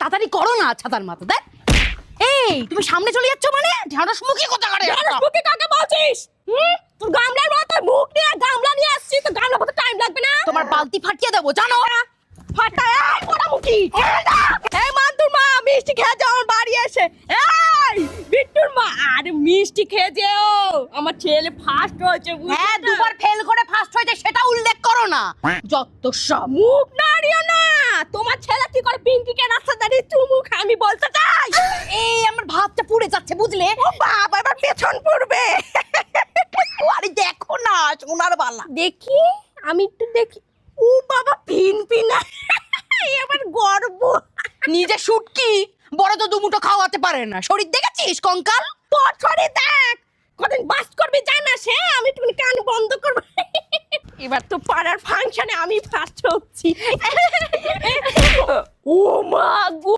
তাড়াতাড়ি করো না, ছাতার মাথা দেখ। এই তুমি সামনে চলে যাচ্ছ মানে? ঢেঁড়স মুখী কোথা করে? ঢেঁড়স মুখী কাকে বলছিস? তুই গামলার মতো মুখ নিয়ে গামলা নিয়ে আসছিস, তো গামলা মতো টাইম লাগবে না? তোমার বালতি ফাটিয়ে দেবো জানো? ফাটা এই পোড়ামুখী। এই মান্তুর মা, মিষ্টি খেয়ে যাও আমার বাড়ি এসে। এই বিট্টুর মা, আরে মিষ্টি খেয়ে যেও, আমার ছেলে ফার্স্ট হয়েছে। হ্যাঁ, দুবার ফেল করে ফার্স্ট হয়েছে সেটা উল্লেখ করো না। যত সব। মুখ নাড়িও না, তোমার ছেলে কি করে পিঙ্কিকে রাস্তা দাঁড়িয়ে চুমু খায় আমি বলতে চাই। এই আমার ভাতটা পুড়ে যাচ্ছে বুঝলে? ও বাবা, এবার পেছন পড়বে। আরে দেখো না সোনার বালা। দেখি, আমি একটু দেখি। ও বাবা, পিনপিনা, এবার গর্ব। নিজে শুটকি, বড় তো দুমুটো খাওয়াতে পারে না। শরীর দেখেছিস কঙ্কাল? তোর শরীর দেখ, কদিন বাস করবি জানাস? হ্যাঁ, আমি একটু কান বন্ধ করবো। এবার তো পাড়ার ফাংশনে আমি ফার্স্ট হচ্ছি। ও মা গো।